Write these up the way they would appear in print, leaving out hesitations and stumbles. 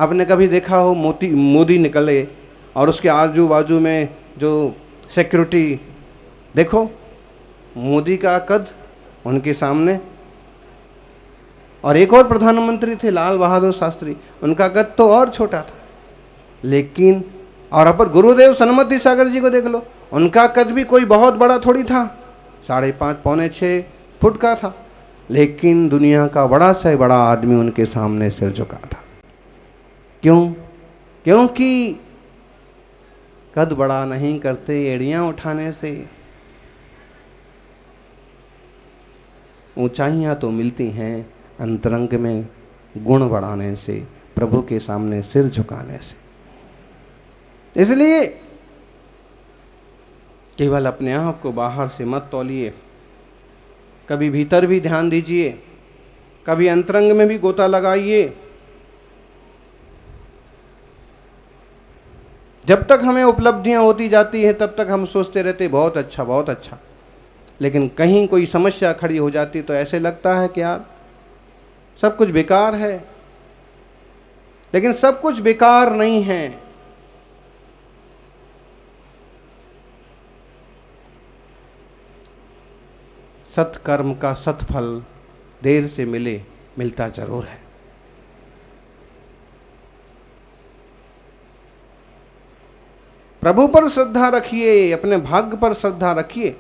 आपने कभी देखा हो मोदी निकले और उसके आजू बाजू में जो सिक्योरिटी, देखो मोदी का कद उनके सामने, और एक और प्रधानमंत्री थे लाल बहादुर शास्त्री, उनका कद तो और छोटा था। लेकिन और अपर गुरुदेव सन्मति सागर जी को देख लो, उनका कद भी कोई बहुत बड़ा थोड़ी था, 5.5 पौने 6 फुट का था, लेकिन दुनिया का बड़ा से बड़ा आदमी उनके सामने सिर झुका था। क्यों? क्योंकि कद बड़ा नहीं करते एड़ियां उठाने से, ऊंचाइयां तो मिलती हैं अंतरंग में गुण बढ़ाने से, प्रभु के सामने सिर झुकाने से। इसलिए केवल अपने आप को बाहर से मत तौलिए, कभी भीतर भी ध्यान दीजिए, कभी अंतरंग में भी गोता लगाइए। जब तक हमें उपलब्धियां होती जाती हैं तब तक हम सोचते रहते बहुत अच्छा बहुत अच्छा, लेकिन कहीं कोई समस्या खड़ी हो जाती तो ऐसे लगता है कि यार सब कुछ बेकार है। लेकिन सब कुछ बेकार नहीं है। सत्कर्म का सत्फल देर से मिले, मिलता जरूर है। प्रभु पर श्रद्धा रखिए, अपने भाग्य पर श्रद्धा रखिए।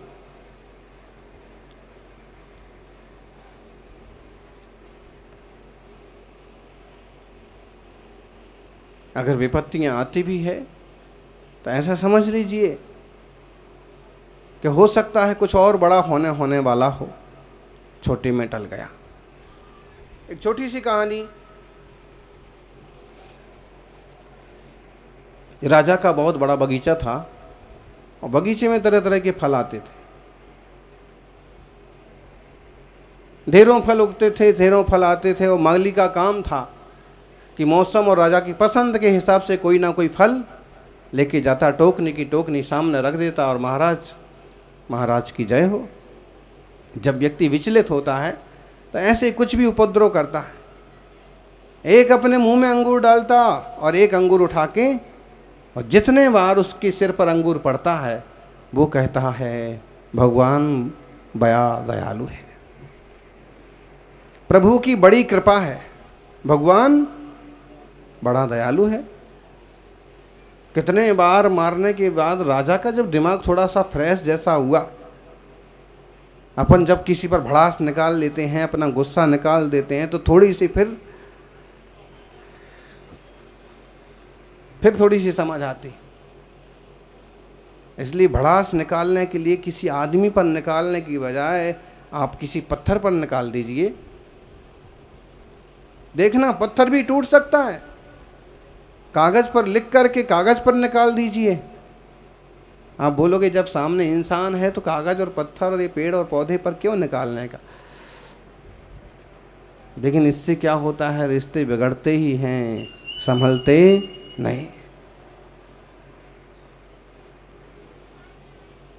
अगर विपत्तियां आती भी है तो ऐसा समझ लीजिए कि हो सकता है कुछ और बड़ा होने वाला हो, छोटे में टल गया। एक छोटी सी कहानी, राजा का बहुत बड़ा बगीचा था और बगीचे में तरह तरह के फल आते थे, ढेरों फल उगते थे, ढेरों फल आते थे। और माली का काम था कि मौसम और राजा की पसंद के हिसाब से कोई ना कोई फल लेके जाता, टोकनी की टोकनी सामने रख देता और महाराज की जय हो। जब व्यक्ति विचलित होता है तो ऐसे कुछ भी उपद्रव करता है। एक अपने मुंह में अंगूर डालता और एक अंगूर उठा के, और जितने बार उसके सिर पर अंगूर पड़ता है वो कहता है भगवान बड़ा दयालु है, प्रभु की बड़ी कृपा है, भगवान बड़ा दयालु है। कितने बार मारने के बाद राजा का जब दिमाग थोड़ा सा फ्रेश जैसा हुआ, अपन जब किसी पर भड़ास निकाल लेते हैं, अपना गुस्सा निकाल देते हैं, तो थोड़ी सी फिर थोड़ी सी समझ आती। इसलिए भड़ास निकालने के लिए किसी आदमी पर निकालने की बजाय आप किसी पत्थर पर निकाल दीजिए। देखना पत्थर भी टूट सकता है, कागज पर लिख करके कागज पर निकाल दीजिए। आप बोलोगे जब सामने इंसान है तो कागज और पत्थर और ये पेड़ और पौधे पर क्यों निकालने का? लेकिन इससे क्या होता है, रिश्ते बिगड़ते ही हैं, संभलते नहीं।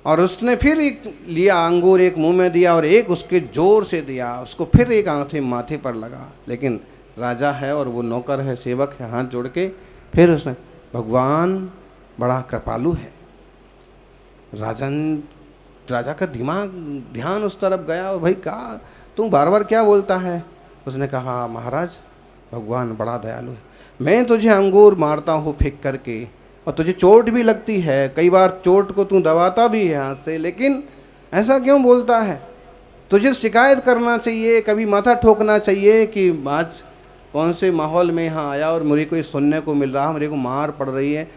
और उसने फिर एक लिया अंगूर, एक मुंह में दिया और एक उसके जोर से दिया, उसको फिर एक आंखें माथे पर लगा। लेकिन राजा है और वो नौकर है, सेवक है, हाथ जोड़ के फिर उसने, भगवान बड़ा कृपालु है। राजा का ध्यान उस तरफ गया और भाई कहा तू बार बार क्या बोलता है? उसने कहा महाराज भगवान बड़ा दयालु है, मैं तुझे अंगूर मारता हूँ फेंक करके और तुझे चोट भी लगती है, कई बार चोट को तू दबाता भी है हाथ से, लेकिन ऐसा क्यों बोलता है? तुझे शिकायत करना चाहिए, कभी माथा ठोकना चाहिए कि आज कौन से माहौल में यहाँ आया और मुझे कोई सुनने को मिल रहा, मेरे को मार पड़ रही है।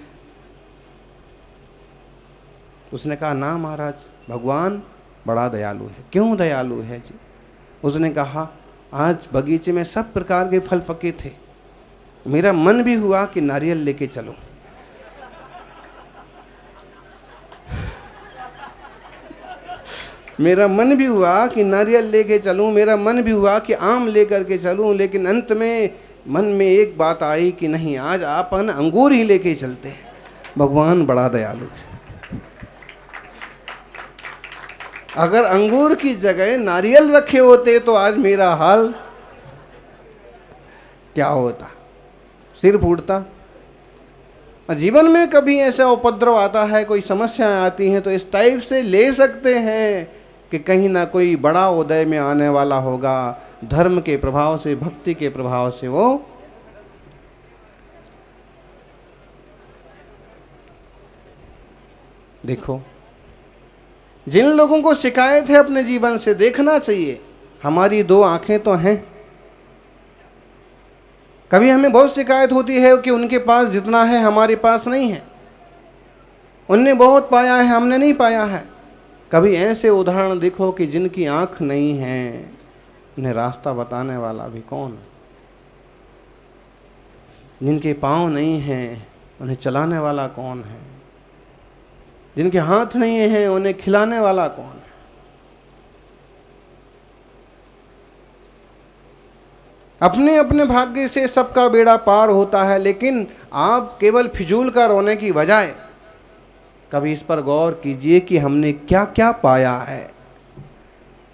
उसने कहा ना महाराज भगवान बड़ा दयालु है। क्यों दयालु है जी? उसने कहा आज बगीचे में सब प्रकार के फल पके थे, मेरा मन भी हुआ कि नारियल लेके चलूं, मेरा मन भी हुआ कि नारियल लेके चलूं, मेरा मन भी हुआ कि आम लेकर के चलूं, लेकिन अंत में मन में एक बात आई कि नहीं आज अपन अंगूर ही लेके चलते हैं, भगवान बड़ा दयालु है। अगर अंगूर की जगह नारियल रखे होते तो आज मेरा हाल क्या होता, सिर फूटता। जीवन में कभी ऐसा उपद्रव आता है, कोई समस्याएं आती हैं, तो इस टाइप से ले सकते हैं कि कहीं ना कोई बड़ा उदय में आने वाला होगा, धर्म के प्रभाव से, भक्ति के प्रभाव से वो देखो। जिन लोगों को शिकायत है अपने जीवन से, देखना चाहिए हमारी दो आंखें तो हैं। कभी हमें बहुत शिकायत होती है कि उनके पास जितना है हमारे पास नहीं है, उनने बहुत पाया है हमने नहीं पाया है। कभी ऐसे उदाहरण देखो कि जिनकी आंख नहीं है, उन्हें रास्ता बताने वाला भी कौन है। जिनके पाँव नहीं हैं, उन्हें चलाने वाला कौन है। जिनके हाथ नहीं हैं, उन्हें खिलाने वाला कौन है। अपने अपने भाग्य से सबका बेड़ा पार होता है, लेकिन आप केवल फिजूल का रोने की बजाय कभी इस पर गौर कीजिए कि हमने क्या क्या पाया है।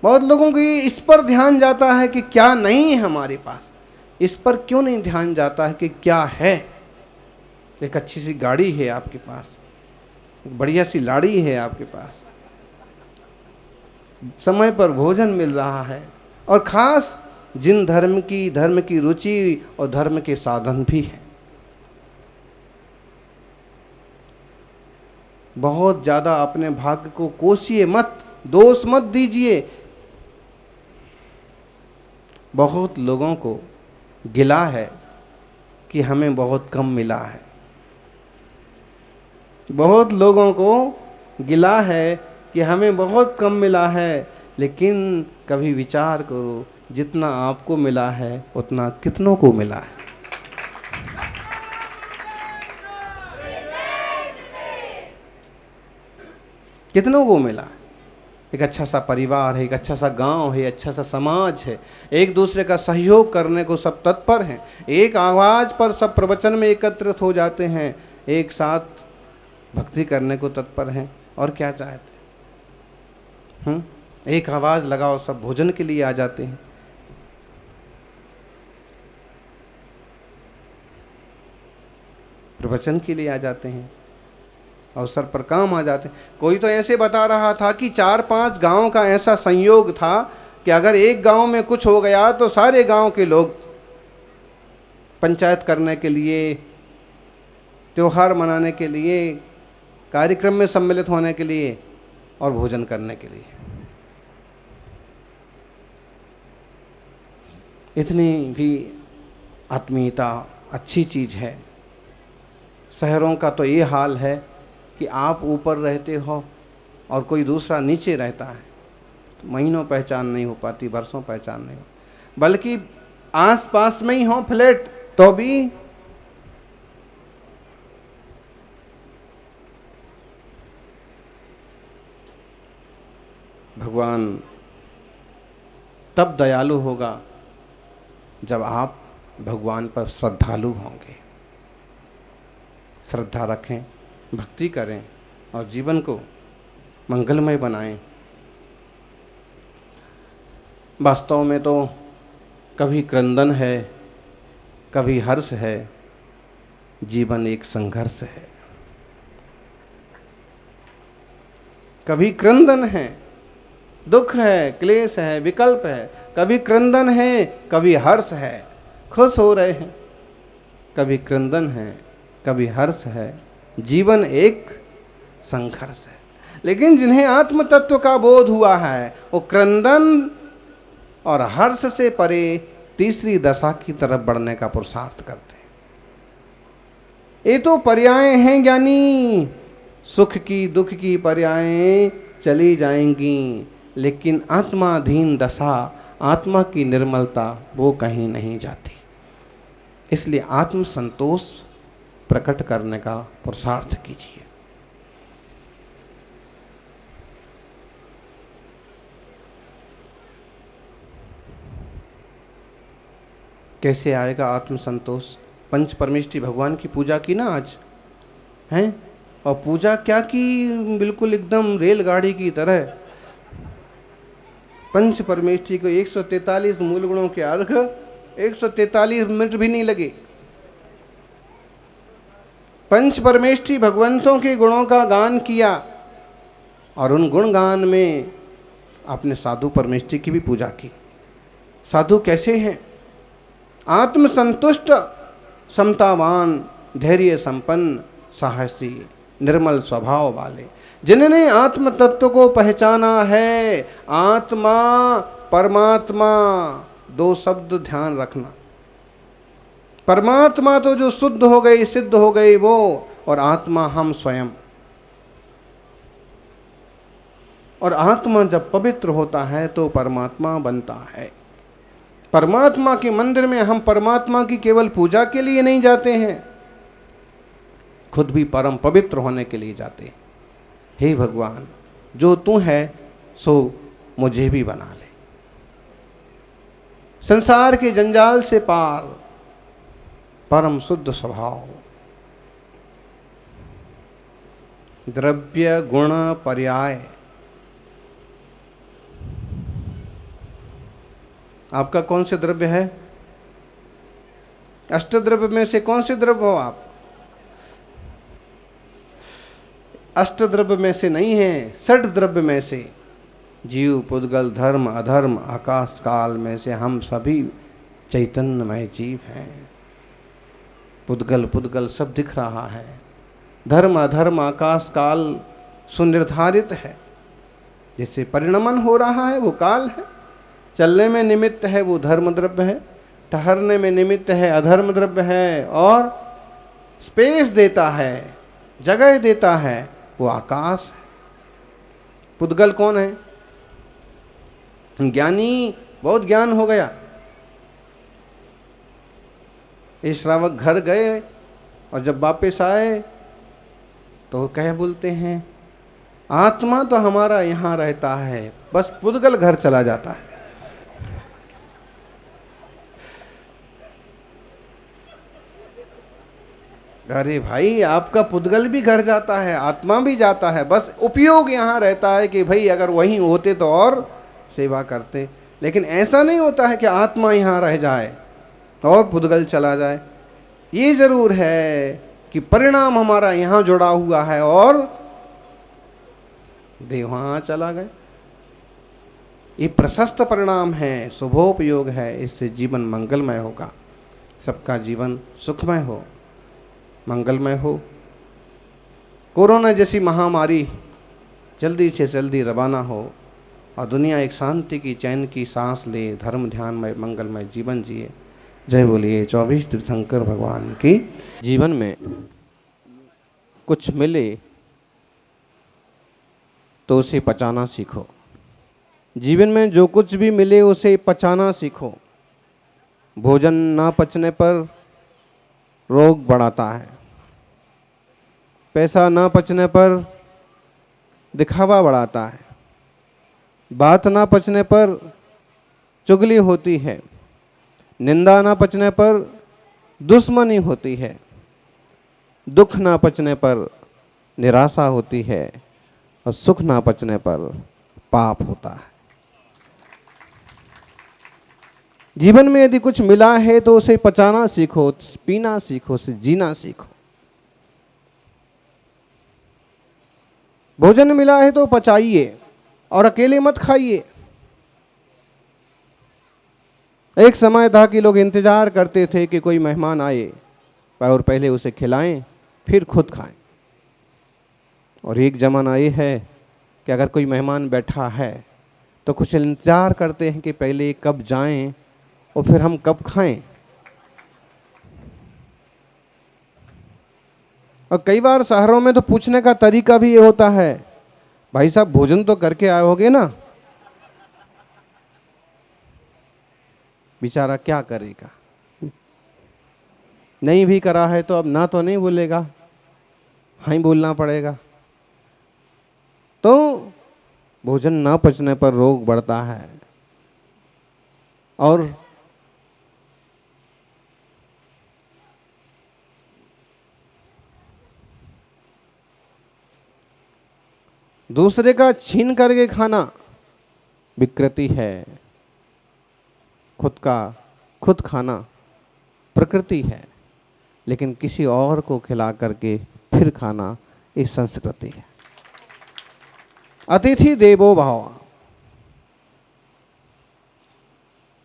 बहुत लोगों की इस पर ध्यान जाता है कि क्या नहीं है हमारे पास, इस पर क्यों नहीं ध्यान जाता है कि क्या है। एक अच्छी सी गाड़ी है आपके पास, एक बढ़िया सी लाड़ी है आपके पास, समय पर भोजन मिल रहा है, और खास जिन धर्म की रुचि और धर्म के साधन भी हैं। बहुत ज्यादा अपने भाग्य को कोसिए मत, दोष मत दीजिए। बहुत लोगों को गिला है कि हमें बहुत कम मिला है। बहुत लोगों को गिला है कि हमें बहुत कम मिला है, लेकिन कभी विचार करो, जितना आपको मिला है उतना कितनों को मिला है। कितनों को मिला। एक अच्छा सा परिवार है, एक अच्छा सा गांव है, अच्छा सा समाज है, एक दूसरे का सहयोग करने को सब तत्पर हैं, एक आवाज़ पर सब प्रवचन में एकत्रित हो जाते हैं, एक साथ भक्ति करने को तत्पर हैं। और क्या चाहते हैं? एक आवाज़ लगाओ, सब भोजन के लिए आ जाते हैं। प्रवचन के लिए आ जाते हैं, अवसर पर काम आ जाते हैं। कोई तो ऐसे बता रहा था कि 4-5 गांव का ऐसा संयोग था कि अगर एक गांव में कुछ हो गया तो सारे गांव के लोग पंचायत करने के लिए, त्योहार मनाने के लिए, कार्यक्रम में सम्मिलित होने के लिए और भोजन करने के लिए। इतनी भी आत्मीयता अच्छी चीज़ है। शहरों का तो ये हाल है कि आप ऊपर रहते हो और कोई दूसरा नीचे रहता है, तो महीनों पहचान नहीं हो पाती, बरसों पहचान नहीं हो, बल्कि आस पास में ही हो फ्लैट तो भी भगवान तब दयालु होगा जब आप भगवान पर श्रद्धालु होंगे। श्रद्धा रखें, भक्ति करें और जीवन को मंगलमय बनाएं। वास्तव में तो कभी क्रंदन है, कभी हर्ष है, जीवन एक संघर्ष है। कभी क्रंदन है, दुख है, क्लेश है, विकल्प है, कभी क्रंदन है, कभी हर्ष है, खुश हो रहे हैं, कभी क्रंदन है, कभी हर्ष है। जीवन एक संघर्ष है। लेकिन जिन्हें आत्म तत्व का बोध हुआ है, वो क्रंदन और हर्ष से परे तीसरी दशा की तरफ बढ़ने का पुरुषार्थ करते हैं। ये तो पर्याय हैं ज्ञानी, सुख की दुख की पर्यायें चली जाएंगी, लेकिन आत्माधीन दशा, आत्मा की निर्मलता, वो कहीं नहीं जाती। इसलिए आत्म संतोष प्रकट करने का पुरुषार्थ कीजिए। कैसे आएगा आत्म संतोष? पंच परमेष्टि भगवान की पूजा की ना आज हैं, और पूजा क्या की, बिल्कुल एकदम रेलगाड़ी की तरह पंच परमेष्ठी को 143 मूल गुणों के अर्घ 143 मिनट भी नहीं लगे। पंच परमेष्ठी भगवंतों के गुणों का गान किया और उन गुण गान में आपने साधु परमेष्ठी की भी पूजा की। साधु कैसे हैं? आत्मसंतुष्ट, समतावान, धैर्य संपन्न, साहसी, निर्मल स्वभाव वाले, जिन्होंने आत्म तत्व को पहचाना है। आत्मा परमात्मा, दो शब्द ध्यान रखना। परमात्मा तो जो शुद्ध हो गई, सिद्ध हो गई वो, और आत्मा हम स्वयं। और आत्मा जब पवित्र होता है तो परमात्मा बनता है। परमात्मा के मंदिर में हम परमात्मा की केवल पूजा के लिए नहीं जाते हैं, खुद भी परम पवित्र होने के लिए जाते हैं। हे भगवान, जो तू है सो मुझे भी बना ले। संसार के जंजाल से पार, परम शुद्ध स्वभाव, द्रव्य गुण पर्याय। आपका कौन से द्रव्य है? अष्टद्रव्य में से कौन से द्रव्य हो आप? अष्टद्रव्य में से नहीं है, षड द्रव्य में से। जीव, पुद्गल, धर्म, अधर्म, आकाश काल में से हम सभी चैतन्यमय जीव हैं। पुद्गल पुद्गल सब दिख रहा है, धर्म अधर्म आकाश काल सुनिर्धारित है। जिससे परिणमन हो रहा है वो काल है। चलने में निमित्त है वो धर्म द्रव्य है, ठहरने में निमित्त है अधर्म द्रव्य है, और स्पेस देता है, जगह देता है वो आकाश है। पुद्गल कौन है? ज्ञानी, बहुत ज्ञान हो गया। ये श्रावक घर गए और जब वापस आए तो कह बोलते हैं, आत्मा तो हमारा यहाँ रहता है, बस पुद्गल घर चला जाता है। अरे भाई, आपका पुद्गल भी घर जाता है, आत्मा भी जाता है, बस उपयोग यहाँ रहता है कि भाई अगर वहीं होते तो और सेवा करते। लेकिन ऐसा नहीं होता है कि आत्मा यहाँ रह जाए और पुद्गल चला जाए। ये जरूर है कि परिणाम हमारा यहाँ जुड़ा हुआ है और देव वहाँ चला गया। ये प्रशस्त परिणाम है, शुभोपयोग है। इससे जीवन मंगलमय होगा, सबका जीवन सुखमय हो, मंगलमय हो। कोरोना जैसी महामारी जल्दी से जल्दी रवाना हो और दुनिया एक शांति की, चैन की सांस ले, धर्म ध्यानमय मंगलमय जीवन जिए। जय बोलिए 24 तीर्थंकर भगवान की। जीवन में कुछ मिले तो उसे पचाना सीखो। जीवन में जो कुछ भी मिले उसे पचाना सीखो। भोजन ना पचने पर रोग बढ़ाता है, पैसा ना पचने पर दिखावा बढ़ाता है, बात ना पचने पर चुगली होती है, निंदा ना पचने पर दुश्मनी होती है, दुख ना पचने पर निराशा होती है, और सुख ना पचने पर पाप होता है। जीवन में यदि कुछ मिला है तो उसे पचाना सीखो, पीना सीखो, उसे जीना सीखो। भोजन मिला है तो पचाइए और अकेले मत खाइए। एक समय था कि लोग इंतजार करते थे कि कोई मेहमान आए और पहले उसे खिलाएं फिर खुद खाएं। और एक जमाना ये है कि अगर कोई मेहमान बैठा है तो कुछ इंतजार करते हैं कि पहले कब जाएं और फिर हम कब खाएं। और कई बार शहरों में तो पूछने का तरीका भी ये होता है, भाई साहब भोजन तो करके आए होगे ना। बेचारा क्या करेगा, नहीं भी करा है तो अब ना तो नहीं बोलेगा, हाँ ही बोलना पड़ेगा। तो भोजन ना पचने पर रोग बढ़ता है। और दूसरे का छीन करके खाना विकृति है, खुद का खुद खाना प्रकृति है, लेकिन किसी और को खिला करके फिर खाना ये संस्कृति है। अतिथि देवो भव।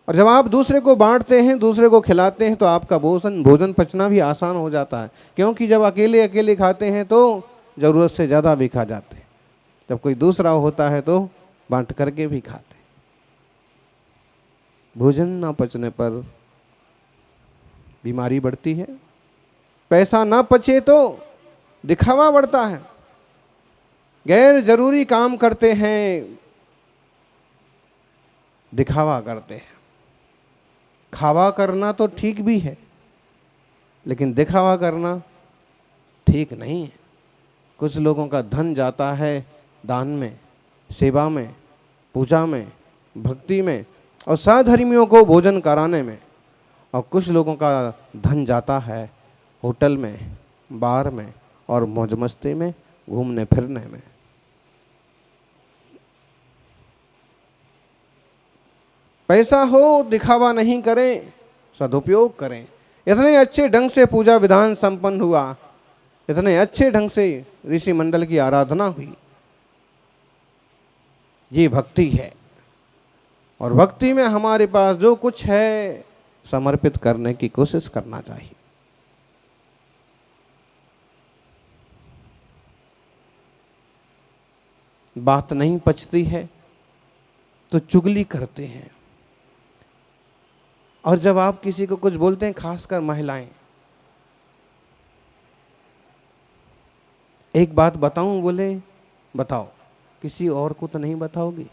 और जब आप दूसरे को बांटते हैं, दूसरे को खिलाते हैं, तो आपका भोजन पचना भी आसान हो जाता है। क्योंकि जब अकेले अकेले खाते हैं तो ज़रूरत से ज़्यादा भी खा जाते हैं, जब कोई दूसरा होता है तो बांट करके भी खाते हैं। भोजन ना पचने पर बीमारी बढ़ती है, पैसा ना पचे तो दिखावा बढ़ता है, गैर जरूरी काम करते हैं, दिखावा करते हैं। खावा करना तो ठीक भी है, लेकिन दिखावा करना ठीक नहीं है। कुछ लोगों का धन जाता है दान में, सेवा में, पूजा में, भक्ति में और सहधर्मियों को भोजन कराने में, और कुछ लोगों का धन जाता है होटल में, बार में और मौज मस्ती में, घूमने फिरने में। पैसा हो दिखावा नहीं करें, सदुपयोग करें। इतने अच्छे ढंग से पूजा विधान संपन्न हुआ, इतने अच्छे ढंग से ऋषि मंडल की आराधना हुई। ये भक्ति है, और भक्ति में हमारे पास जो कुछ है समर्पित करने की कोशिश करना चाहिए। बात नहीं पचती है तो चुगली करते हैं, और जब आप किसी को कुछ बोलते हैं, खासकर महिलाएं, एक बात बताऊं, बोले बताओ, किसी और को तो नहीं बताओगी।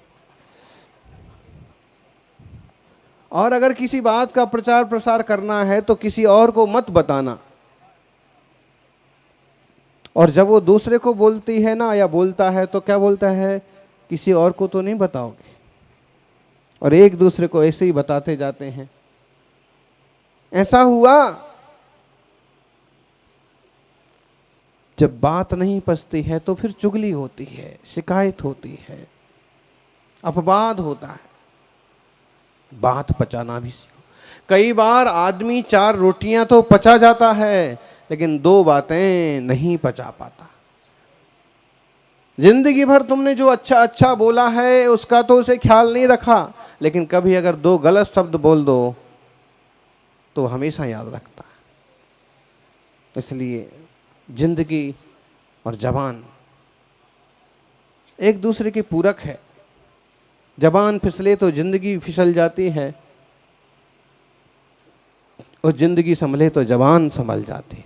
और अगर किसी बात का प्रचार प्रसार करना है तो किसी और को मत बताना। और जब वो दूसरे को बोलती है ना, या बोलता है, तो क्या बोलता है, किसी और को तो नहीं बताओगे। और एक दूसरे को ऐसे ही बताते जाते हैं। ऐसा हुआ, जब बात नहीं पचती है तो फिर चुगली होती है, शिकायत होती है, अपवाद होता है। बात पचाना भी सीखो। कई बार आदमी 4 रोटियां तो पचा जाता है, लेकिन 2 बातें नहीं पचा पाता। जिंदगी भर तुमने जो अच्छा अच्छा बोला है उसका तो उसे ख्याल नहीं रखा, लेकिन कभी अगर 2 गलत शब्द बोल दो तो हमेशा याद रखता है। इसलिए जिंदगी और जबान एक दूसरे के पूरक है। जबान फिसले तो जिंदगी फिसल जाती है, और जिंदगी संभले तो जबान संभल जाती है।